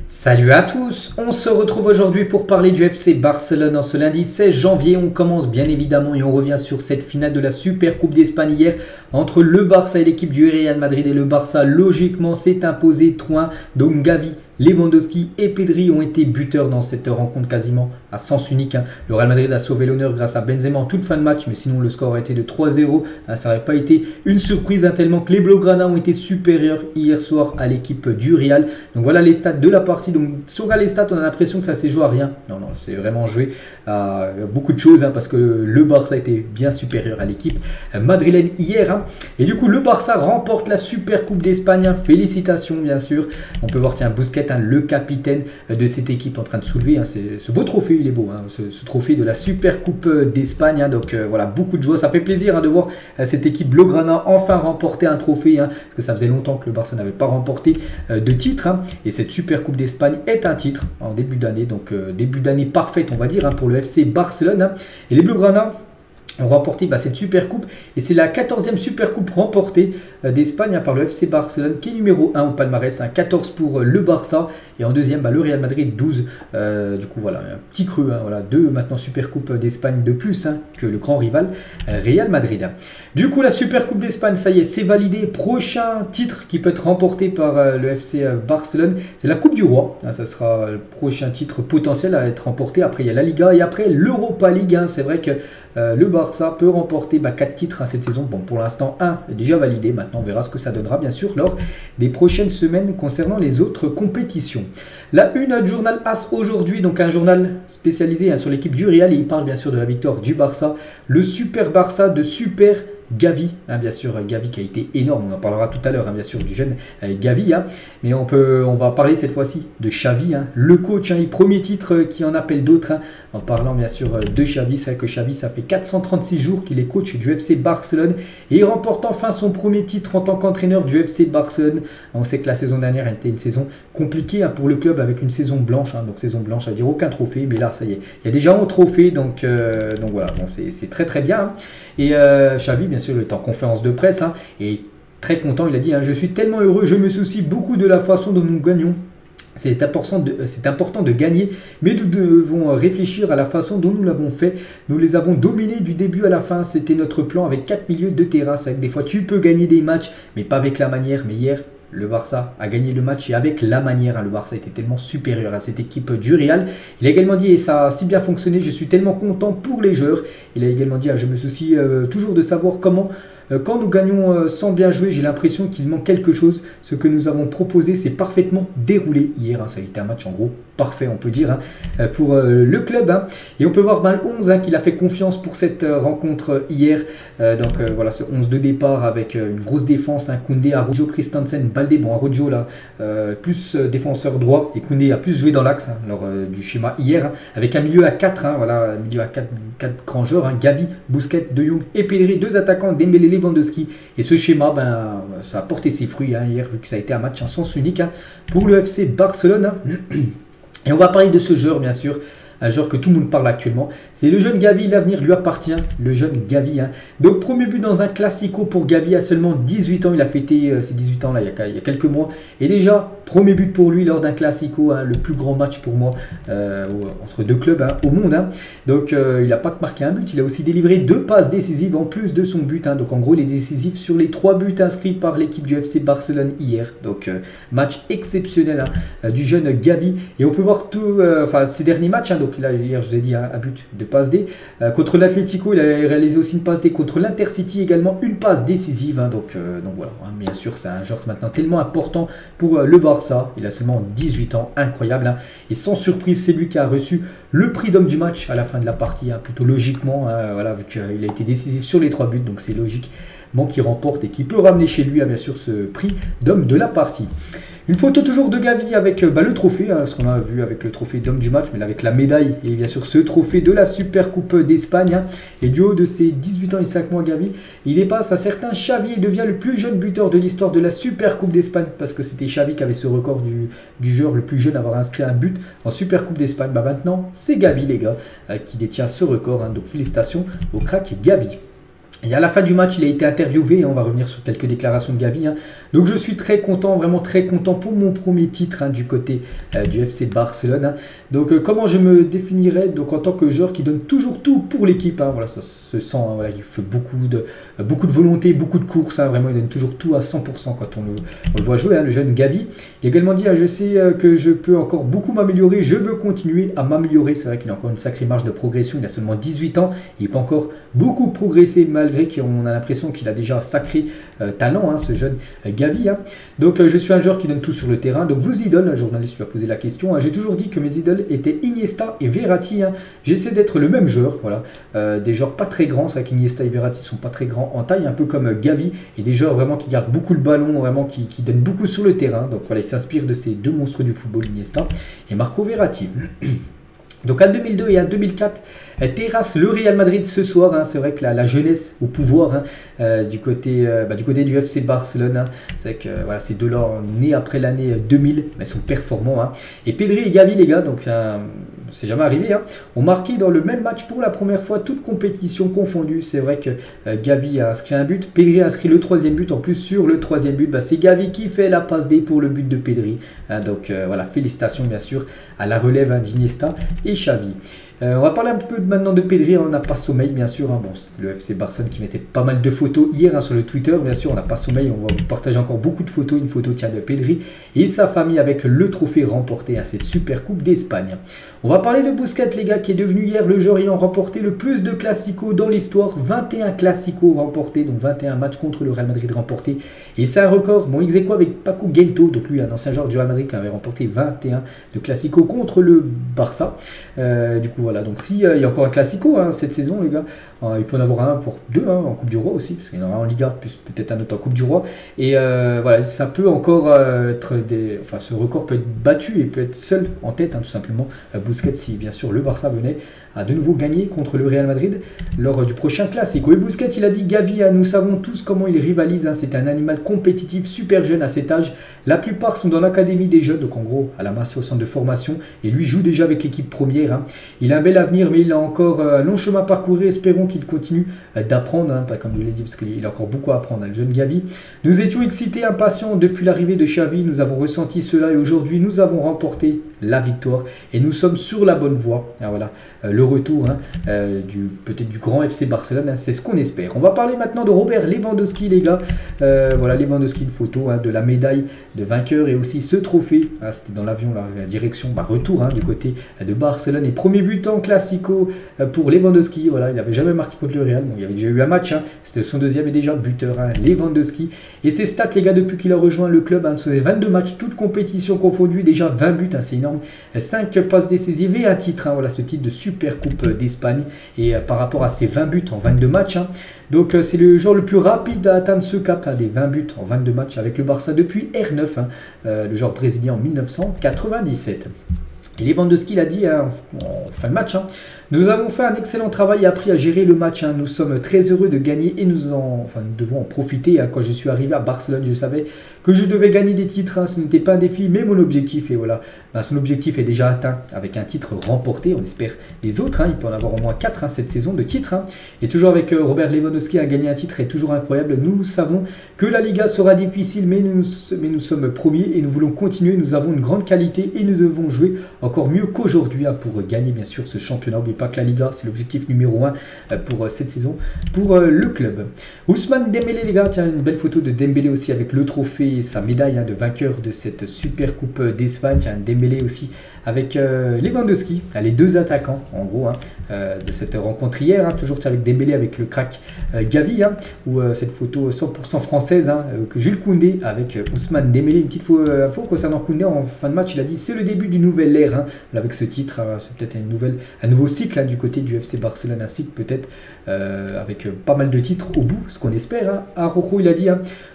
Salut à tous, on se retrouve aujourd'hui pour parler du FC Barcelone en ce lundi 16 janvier. On commence bien évidemment et on revient sur cette finale de la Super Coupe d'Espagne hier entre le Barça et l'équipe du Real Madrid. Et le Barça logiquement s'est imposé 3-1, donc Gavi, Lewandowski et Pedri ont été buteurs dans cette rencontre quasiment à sens unique. Le Real Madrid a sauvé l'honneur grâce à Benzema en toute fin de match, mais sinon le score a été de 3-0. Ça n'aurait pas été une surprise tellement que les Blaugrana ont été supérieurs hier soir à l'équipe du Real. Donc voilà les stats de la partie. Donc si on regarde les stats, on a l'impression que ça s'est joué à rien. Non, c'est vraiment joué à beaucoup de choses parce que le Barça a été bien supérieur à l'équipe madrilène hier. Et du coup, le Barça remporte la Super Coupe d'Espagne. Félicitations bien sûr. On peut voir tiens Busquets, le capitaine de cette équipe en train de soulever ce beau trophée, il est beau, ce trophée de la Super Coupe d'Espagne. Donc voilà, beaucoup de joie, ça fait plaisir de voir cette équipe Blaugrana enfin remporter un trophée, parce que ça faisait longtemps que le Barça n'avait pas remporté de titre, et cette Super Coupe d'Espagne est un titre en début d'année, donc début d'année parfaite on va dire pour le FC Barcelone. Et les Blaugrana ont remporté cette Super Coupe et c'est la 14e Super Coupe remportée d'Espagne par le FC Barcelone qui est numéro 1 au palmarès, 14 pour le Barça et en deuxième le Real Madrid 12. Du coup voilà, un petit creux, voilà, deux maintenant Super Coupe d'Espagne de plus que le grand rival Real Madrid. Du coup la Super Coupe d'Espagne, ça y est, c'est validé. Prochain titre qui peut être remporté par le FC Barcelone, c'est la Coupe du Roi. Ça sera le prochain titre potentiel à être remporté. Après il y a la Liga et après l'Europa League. C'est vrai que le Barça peut remporter 4 titres cette saison. Bon, pour l'instant, 1 est déjà validé. Maintenant, on verra ce que ça donnera, bien sûr, lors des prochaines semaines concernant les autres compétitions. La une du journal AS aujourd'hui, donc un journal spécialisé sur l'équipe du Real. Et il parle bien sûr de la victoire du Barça. Le Super Barça de Super Gavi, bien sûr, Gavi qui a été énorme, on en parlera tout à l'heure, bien sûr, du jeune Gavi, mais on va parler cette fois-ci de Xavi, le coach, le premier titre qui en appelle d'autres, en parlant bien sûr de Xavi. C'est vrai que Xavi, ça fait 436 jours qu'il est coach du FC Barcelone et il remporte enfin son premier titre en tant qu'entraîneur du FC Barcelone. On sait que la saison dernière était une saison compliquée pour le club avec une saison blanche, donc saison blanche, ça veut dire aucun trophée, mais là, ça y est, il y a déjà un trophée, donc voilà, bon, c'est très très bien. Et Xavi, bien sûr, il est en conférence de presse et très content. Il a dit je suis tellement heureux, je me soucie beaucoup de la façon dont nous gagnons. C'est important de gagner, mais nous devons réfléchir à la façon dont nous l'avons fait. Nous les avons dominés du début à la fin. C'était notre plan avec 4 milieux de terrain. C'est vrai que des fois, tu peux gagner des matchs, mais pas avec la manière. Mais hier, le Barça a gagné le match et avec la manière. Le Barça était tellement supérieur à cette équipe du Real. Il a également dit, et ça a si bien fonctionné, je suis tellement content pour les joueurs. Il a également dit, je me soucie toujours de savoir comment... Quand nous gagnons sans bien jouer, j'ai l'impression qu'il manque quelque chose. Ce que nous avons proposé s'est parfaitement déroulé hier. Ça a été un match en gros parfait, on peut dire, pour le club. Et on peut voir le 11 qu'il a fait confiance pour cette rencontre hier. Donc voilà, ce 11 de départ avec une grosse défense. Koundé, Araujo, Christensen, Baldé. Bon, Araujo là, plus défenseur droit et Koundé a plus joué dans l'axe lors du schéma hier. Avec un milieu à 4, voilà, un milieu à 4 grands joueurs. Gavi, Busquets, De Jong et Pedri, 2 attaquants, Dembélé, Lewandowski. Et ce schéma, ça a porté ses fruits hier, vu que ça a été un match en sens unique pour le FC Barcelone. Et on va parler de ce joueur, bien sûr, un joueur que tout le monde parle actuellement. C'est le jeune Gavi, l'avenir lui appartient, le jeune Gavi. Donc premier but dans un classico pour Gavi à seulement 18 ans. Il a fêté ses 18 ans là, il y a quelques mois. Et déjà, premier but pour lui lors d'un classico, le plus grand match pour moi entre deux clubs au monde. Donc il n'a pas que marqué un but, il a aussi délivré 2 passes décisives en plus de son but. Donc en gros, il est décisif sur les 3 buts inscrits par l'équipe du FC Barcelone hier. Donc match exceptionnel du jeune Gavi. Et on peut voir ces derniers matchs. Donc là, hier, je vous ai dit un but de passe D. Contre l'Atlético, il a réalisé aussi une passe D. Contre l'Intercity, également une passe décisive. Donc voilà, bien sûr, c'est un joueur maintenant tellement important pour le Barça. Il a seulement 18 ans, incroyable. Et sans surprise, c'est lui qui a reçu le prix d'homme du match à la fin de la partie. Plutôt logiquement, voilà, vu qu'il a été décisif sur les 3 buts. Donc c'est logiquement qu'il remporte et qu'il peut ramener chez lui, bien sûr, ce prix d'homme de la partie. Une photo toujours de Gavi avec le trophée, ce qu'on a vu avec le trophée d'homme du match, mais avec la médaille et bien sûr ce trophée de la Super Coupe d'Espagne. Et du haut de ses 18 ans et 5 mois, Gavi, il dépasse un certain Xavi et devient le plus jeune buteur de l'histoire de la Super Coupe d'Espagne, parce que c'était Xavi qui avait ce record du joueur le plus jeune à avoir inscrit un but en Super Coupe d'Espagne. Maintenant, c'est Gavi, les gars, qui détient ce record. Donc félicitations au crack Gavi. Et à la fin du match, il a été interviewé, on va revenir sur quelques déclarations de Gavi, Donc je suis très content, vraiment très content pour mon premier titre du côté du FC Barcelone. Donc comment je me définirais donc, en tant que joueur qui donne toujours tout pour l'équipe. Voilà, ça se sent, voilà, il fait beaucoup de volonté, beaucoup de courses. Vraiment, il donne toujours tout à 100% quand on le voit jouer, le jeune Gavi. Il a également dit, je sais que je peux encore beaucoup m'améliorer, je veux continuer à m'améliorer. C'est vrai qu'il a encore une sacrée marge de progression, il a seulement 18 ans, il peut encore beaucoup progresser malgré qu'on a l'impression qu'il a déjà un sacré talent, ce jeune Gavi. Donc je suis un joueur qui donne tout sur le terrain. Donc vos idoles, le journaliste lui a posé la question, j'ai toujours dit que mes idoles étaient Iniesta et Verratti. J'essaie d'être le même joueur, voilà. Des joueurs pas très grands, c'est vrai qu'Iniesta et Verratti sont pas très grands en taille, un peu comme Gavi, et des joueurs vraiment qui gardent beaucoup le ballon, vraiment qui donnent beaucoup sur le terrain. Donc voilà, il s'inspire de ces deux monstres du football, Iniesta et Marco Verratti. Donc en 2002 et en 2004, terrasse le Real Madrid ce soir. C'est vrai que la jeunesse au pouvoir du côté du FC Barcelone. C'est vrai que voilà, ces deux-là nés après l'année 2000, mais sont performants. Et Pedri et Gavi, les gars, donc c'est jamais arrivé, ont marqué dans le même match pour la première fois, toute compétition confondue. C'est vrai que Gavi a inscrit un but, Pedri a inscrit le troisième but. En plus, sur le troisième but, c'est Gavi qui fait la passe D pour le but de Pedri. Donc voilà, félicitations bien sûr à la relève d'Iniesta et Xavi. On va parler un peu maintenant de Pedri. On n'a pas sommeil, bien sûr. Bon, c'était le FC Barcelone qui mettait pas mal de photos hier sur le Twitter. Bien sûr, on n'a pas sommeil. On va vous partager encore beaucoup de photos. Une photo de Pedri et sa famille avec le trophée remporté à cette super coupe d'Espagne. On va parler de Busquets, les gars, qui est devenu hier le joueur ayant remporté le plus de classicos dans l'histoire. 21 classicos remportés, donc 21 matchs contre le Real Madrid remportés. Et c'est un record. Bon, ex aequo avec Paco Gento, donc lui, un ancien joueur du Real Madrid qui avait remporté 21 de classicos contre le Barça. Du coup, voilà, donc s'il y a encore un classico cette saison, les gars, il peut en avoir un pour deux en Coupe du Roi aussi, parce qu'il y en aura en Liga, plus peut-être un autre en Coupe du Roi. Et voilà, ça peut encore être ce record peut être battu et peut être seul en tête, tout simplement. Busquets, si bien sûr le Barça venait à de nouveau gagner contre le Real Madrid lors du prochain classico. Et Busquets, il a dit, Gavi, nous savons tous comment il rivalise. C'est un animal compétitif, super jeune à cet âge. La plupart sont dans l'académie des jeunes, donc en gros à la Masia au centre de formation, et lui joue déjà avec l'équipe première. Il a un bel avenir, mais il a encore un long chemin à parcourir. Espérons qu'il continue d'apprendre, pas comme je l'ai dit, parce qu'il a encore beaucoup à apprendre, le jeune Gavi. Nous étions excités, impatients depuis l'arrivée de Xavi. Nous avons ressenti cela et aujourd'hui nous avons remporté la victoire et nous sommes sur la bonne voie. Voilà, le retour peut-être du grand FC Barcelone, c'est ce qu'on espère. On va parler maintenant de Robert Lewandowski, les gars. Voilà, Lewandowski, une photo de la médaille de vainqueur et aussi ce trophée. C'était dans l'avion, la direction retour du côté de Barcelone. Et premier but en classico pour Lewandowski. Voilà, il n'avait jamais marqué contre le Real. Bon, il y avait déjà eu un match, c'était son deuxième et déjà buteur, Lewandowski. Et ses stats, les gars, depuis qu'il a rejoint le club, ce sont 22 matchs, toutes compétitions confondues, déjà 20 buts, c'est énorme. 5 passes décisives et un titre, voilà, ce titre de super coupe d'Espagne. Et par rapport à ses 20 buts en 22 matchs, donc c'est le joueur le plus rapide à atteindre ce cap, des 20 buts en 22 matchs avec le Barça depuis R9, le joueur brésilien en 1997. Et Lewandowski l'a dit en fin de match, nous avons fait un excellent travail et appris à gérer le match. Nous sommes très heureux de gagner et nous devons en profiter. Quand je suis arrivé à Barcelone, je savais que je devais gagner des titres. Ce n'était pas un défi, mais mon objectif. Et voilà, son objectif est déjà atteint avec un titre remporté. On espère des autres. Il peut en avoir au moins 4 cette saison de titres. Et toujours avec Robert Lewandowski à gagner un titre est toujours incroyable. Nous savons que la Liga sera difficile, mais nous sommes premiers et nous voulons continuer. Nous avons une grande qualité et nous devons jouer encore mieux qu'aujourd'hui pour gagner bien sûr ce championnat. N'oubliez pas que la Liga, c'est l'objectif numéro 1 pour cette saison, pour le club. Ousmane Dembélé, les gars, tiens, une belle photo de Dembélé aussi avec le trophée et sa médaille de vainqueur de cette super coupe d'Espagne. Dembélé aussi avec Lewandowski, les deux attaquants en gros de cette rencontre hier, toujours avec Dembélé avec le crack Gavi, ou cette photo 100% française que Jules Koundé avec Ousmane Dembélé. Une petite info concernant Koundé en fin de match, il a dit c'est le début d'une nouvelle ère avec ce titre, c'est peut-être un nouveau cycle du côté du FC Barcelone, un cycle peut-être avec pas mal de titres au bout, ce qu'on espère. Araujo, il a dit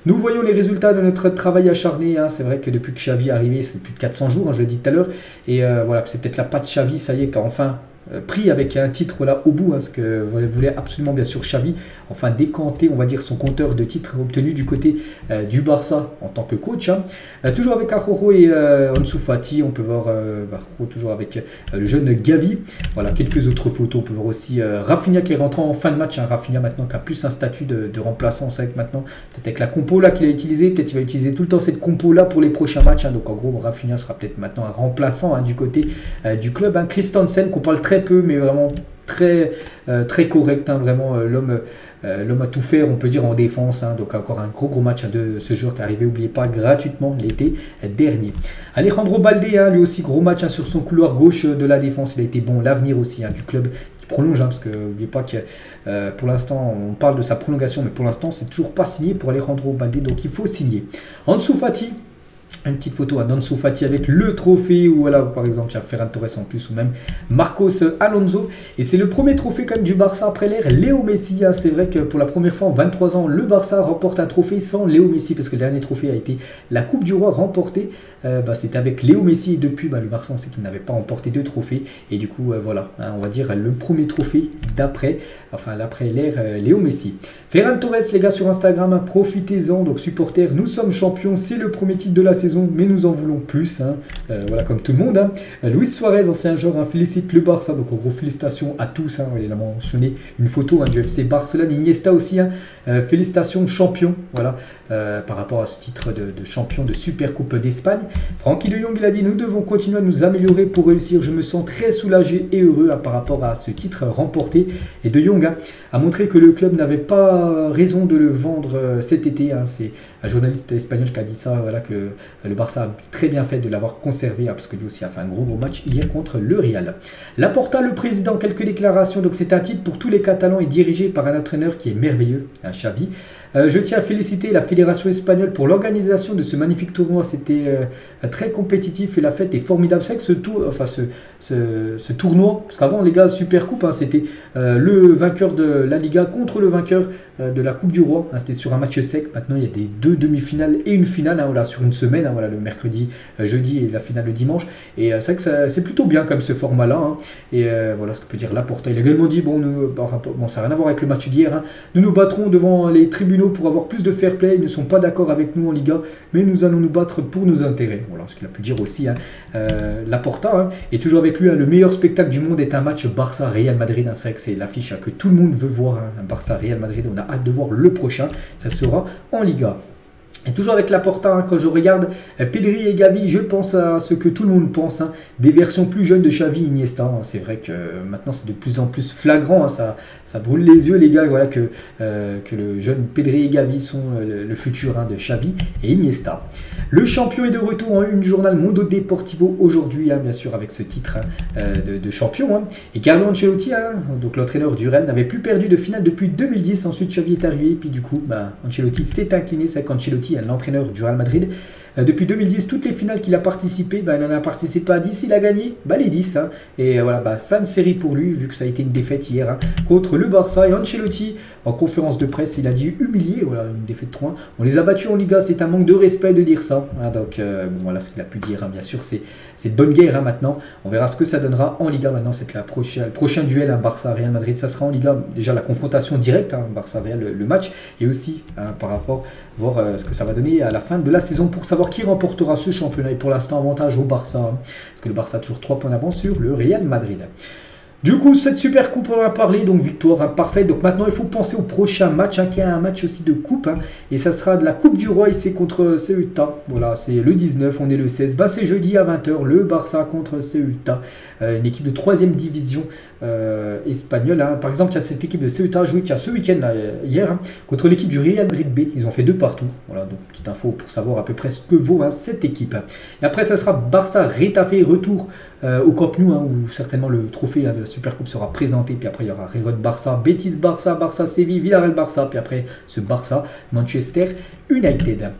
nous voyons les résultats de notre travail acharné. C'est vrai que depuis que Xavi est arrivé, c'est plus de 400 jours, je l'ai dit tout à l'heure, et voilà, c'est peut-être la patte Xavi, ça y est, qui a enfin pris avec un titre là au bout, ce que voulait absolument bien sûr Xavi, enfin décanter on va dire son compteur de titres obtenus du côté du Barça en tant que coach. Toujours avec Araujo et Ansu Fati, on peut voir toujours avec le jeune Gavi. Voilà, quelques autres photos, on peut voir aussi Rafinha qui est rentré en fin de match, Rafinha maintenant qui a plus un statut de remplaçant, on sait que maintenant, peut-être avec la compo là qu'il a utilisé, peut-être il va utiliser tout le temps cette compo là pour les prochains matchs, donc en gros Rafinha sera peut-être maintenant un remplaçant du côté du club. Christensen qu'on parle très peu mais vraiment très correct, vraiment l'homme à tout faire on peut dire en défense, donc encore un gros match de ce joueur qui est arrivé, n'oubliez pas, gratuitement l'été dernier. Alejandro Balde, lui aussi gros match sur son couloir gauche de la défense, il a été bon, l'avenir aussi du club qui prolonge, parce que n'oubliez pas que pour l'instant on parle de sa prolongation mais pour l'instant c'est toujours pas signé pour Alejandro Balde, donc il faut signer. Ansu Fati, une petite photo à Ansu Fati avec le trophée, ou voilà par exemple il y a Ferran Torres en plus, ou même Marcos Alonso, et c'est le premier trophée comme du Barça après l'ère Léo Messi. C'est vrai que pour la première fois en 23 ans le Barça remporte un trophée sans Léo Messi, parce que le dernier trophée a été la Coupe du Roi remportée, c'était avec Léo Messi, et depuis le Barça on sait qu'il n'avait pas remporté de trophée, et du coup voilà, on va dire le premier trophée d'après l'ère Léo Messi. Ferran Torres les gars sur Instagram, profitez-en, donc supporters, nous sommes champions, c'est le premier titre de la saison mais nous en voulons plus, voilà comme tout le monde. Luis Suarez, ancien joueur, félicite le Barça, donc en gros félicitations à tous, il a mentionné une photo du FC Barcelone. Iniesta aussi, félicitations champion, voilà, par rapport à ce titre de champion de Supercoupe d'Espagne. Francky de Jong il a dit nous devons continuer à nous améliorer pour réussir, je me sens très soulagé et heureux par rapport à ce titre remporté, et de Jong a montré que le club n'avait pas raison de le vendre cet été, c'est un journaliste espagnol qui a dit ça, voilà, que le Barça a très bien fait de l'avoir conservé, parce que lui aussi a fait un gros match hier contre le Real. Laporta, le président, quelques déclarations, donc c'est un titre pour tous les Catalans et dirigé par un entraîneur qui est merveilleux, Xavi. Je tiens à féliciter la fédération espagnole pour l'organisation de ce magnifique tournoi, c'était très compétitif et la fête est formidable. C'est que ce tournoi, parce qu'avant les gars, Supercoupe, c'était le vainqueur de la Liga contre le vainqueur de la Coupe du Roi, c'était sur un match sec. Maintenant il y a des deux demi-finales et une finale, voilà, sur une semaine, voilà, le mercredi, jeudi et la finale le dimanche, et c'est vrai que c'est plutôt bien comme ce format là, et voilà ce que peut dire Laporta. Il a également dit bon, ça n'a rien à voir avec le match d'hier, nous nous battrons devant les tribunaux pour avoir plus de fair play, ils ne sont pas d'accord avec nous en Liga, mais nous allons nous battre pour nos intérêts. Voilà ce qu'il a pu dire aussi, Laporta, et toujours avec lui, le meilleur spectacle du monde est un match Barça-Real Madrid, c'est vrai que c'est l'affiche que tout le monde veut voir, un Barça-Real Madrid, on a hâte de voir le prochain, ça sera en Liga. Et toujours avec Laporta, quand je regarde Pedri et Gavi, je pense à ce que tout le monde pense, des versions plus jeunes de Xavi et Iniesta. C'est vrai que maintenant c'est de plus en plus flagrant, ça brûle les yeux les gars, voilà, que le jeune Pedri et Gavi sont le futur de Xavi et Iniesta. Le champion est de retour en une du journal Mundo Deportivo aujourd'hui, bien sûr avec ce titre de champion. Et Carlo Ancelotti, donc l'entraîneur du Real, n'avait plus perdu de finale depuis 2010. Ensuite Xavi est arrivé, puis du coup Ancelotti s'est incliné. C'est qu'Ancelotti, l'entraîneur du Real Madrid, depuis 2010, toutes les finales qu'il a participé, il en a participé à 10, il a gagné les 10. Et voilà, fin de série pour lui, vu que ça a été une défaite hier contre le Barça. Et Ancelotti, en conférence de presse, il a dit humilié, voilà, une défaite 3-1. On les a battus en Liga, c'est un manque de respect de dire ça. Donc voilà ce qu'il a pu dire, bien sûr, c'est de bonne guerre maintenant. On verra ce que ça donnera en Liga. Maintenant, c'est le prochain duel, Barça-Real Madrid, ça sera en Liga. Déjà la confrontation directe, Barça-Real, le match, et aussi par rapport, voir ce que ça va donner à la fin de la saison pour savoir qui remportera ce championnat. Et pour l'instant, avantage au Barça, parce que le Barça a toujours 3 points d'avance sur le Real Madrid. Du coup, cette super coupe, on en a parlé, donc victoire parfaite. Donc maintenant, il faut penser au prochain match, qui est un match aussi de coupe, et ça sera de la Coupe du Roi, et c'est contre Ceuta. Voilà, c'est le 19, on est le 16. C'est jeudi à 20 h, le Barça contre Ceuta, une équipe de 3e division espagnole. Par exemple, il y a cette équipe de Ceuta joué ce week-end, hier, contre l'équipe du Real Madrid B. Ils ont fait 2 partout. Voilà, donc petite info pour savoir à peu près ce que vaut cette équipe. Et après, ça sera Barça-Retafe, retour au Camp Nou, où certainement le trophée de la Supercoupe sera présenté, puis après il y aura Real Barça, Betis Barça, Barça Séville, Villarreal Barça, puis après ce Barça Manchester United.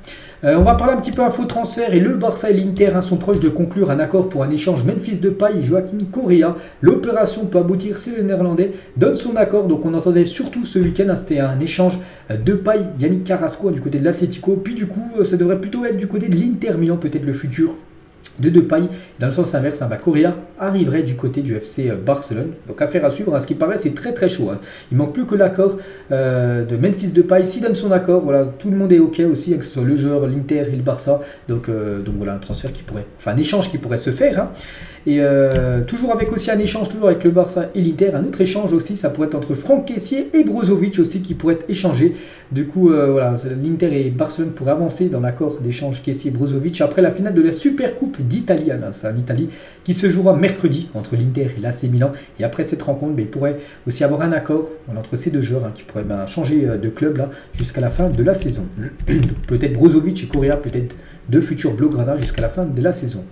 On va parler un petit peu info transfert, et le Barça et l'Inter sont proches de conclure un accord pour un échange Memphis Depay, Joaquin Correa. L'opération peut aboutir si le Néerlandais donne son accord. Donc on entendait surtout ce week-end, c'était un échange Depay, Yannick Carrasco du côté de l'Atlético, puis du coup ça devrait plutôt être du côté de l'Inter Milan, peut-être le futur de Depay. Dans le sens inverse, Correa arriverait du côté du FC Barcelone. Donc affaire à suivre, ce qui paraît c'est très très chaud. Il manque plus que l'accord de Memphis Depay. S'il donne son accord, voilà, tout le monde est ok aussi, que ce soit le joueur, l'Inter et le Barça. Donc voilà, un transfert qui pourrait, enfin un échange qui pourrait se faire. Et toujours avec aussi un échange, toujours avec le Barça et l'Inter, un autre échange aussi, ça pourrait être entre Franck Kessié et Brozovic aussi qui pourrait être échangé. Du coup, voilà, l'Inter et Barcelone pourraient avancer dans l'accord d'échange Kessié-Brozovic après la finale de la Super Coupe d'Italie. C'est en Italie qui se jouera mercredi entre l'Inter et l'AC Milan. Et après cette rencontre, il pourrait aussi avoir un accord entre ces deux joueurs qui pourraient changer de club là jusqu'à la fin de la saison. Peut-être Brozovic et Correa, peut-être deux futurs Blaugrana jusqu'à la fin de la saison.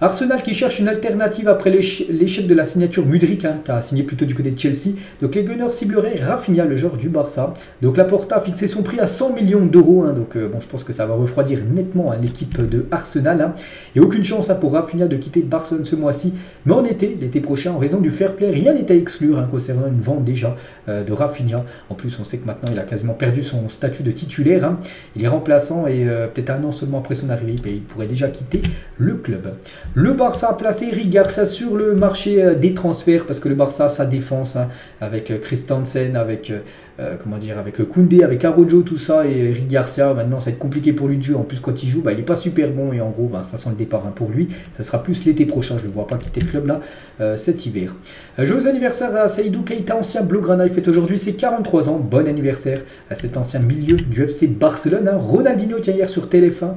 Arsenal qui cherche une alternative après l'échec de la signature Mudryk, qui a signé plutôt du côté de Chelsea. Donc les Gunners cibleraient Rafinha, le joueur du Barça. Donc Laporta a fixé son prix à 100 millions d'euros. Donc bon, je pense que ça va refroidir nettement l'équipe de Arsenal. Et aucune chance pour Rafinha de quitter Barcelone ce mois-ci. Mais en été, l'été prochain, en raison du fair play, rien n'est à exclure concernant une vente déjà de Rafinha. En plus, on sait que maintenant, il a quasiment perdu son statut de titulaire. Il est remplaçant et peut-être un an seulement après son arrivée, il pourrait déjà quitter le club. Le Barça a placé Eric Garcia sur le marché des transferts parce que le Barça, sa défense avec Christensen, avec avec Koundé, avec Araujo, tout ça, et Eric Garcia, maintenant ça va être compliqué pour lui de jouer. En plus, quand il joue, il n'est pas super bon et en gros, ça sent le départ pour lui. Ça sera plus l'été prochain, je ne le vois pas quitter le club là cet hiver. Joyeux anniversaire à Seydou Keita, ancien Blaugrana, il fête aujourd'hui ses 43 ans. Bon anniversaire à cet ancien milieu du FC Barcelone. Ronaldinho, tiens, hier sur TF1.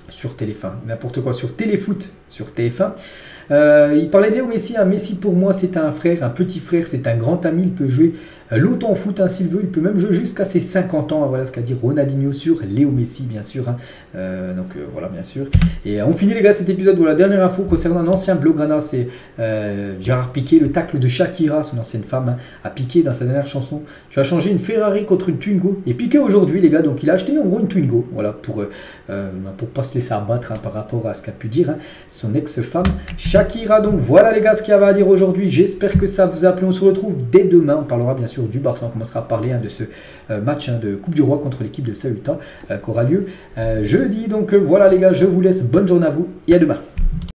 Sur TF1, n'importe quoi, sur Téléfoot, sur TF1. Il parlait de Léo Messi. Messi pour moi c'est un frère, un petit frère, c'est un grand ami, il peut jouer longtemps en foot s'il veut, il peut même jouer jusqu'à ses 50 ans. Voilà ce qu'a dit Ronaldinho sur Léo Messi, bien sûr. Voilà, bien sûr. Et on finit les gars cet épisode. Voilà, dernière info concernant un ancien Blaugrana, c'est Gérard Piqué, le tacle de Shakira, son ancienne femme, a Piqué dans sa dernière chanson. Tu as changé une Ferrari contre une Twingo. Et Piqué aujourd'hui les gars, donc il a acheté en gros une Twingo, voilà, pour pas se laisser abattre par rapport à ce qu'a pu dire son ex-femme Shakira. Donc voilà les gars ce qu'il y avait à dire aujourd'hui. J'espère que ça vous a plu. On se retrouve dès demain. On parlera bien sûr du Barça. On commencera à parler de ce match de Coupe du Roi contre l'équipe de Ceuta qui aura lieu jeudi. Donc voilà les gars, je vous laisse. Bonne journée à vous et à demain.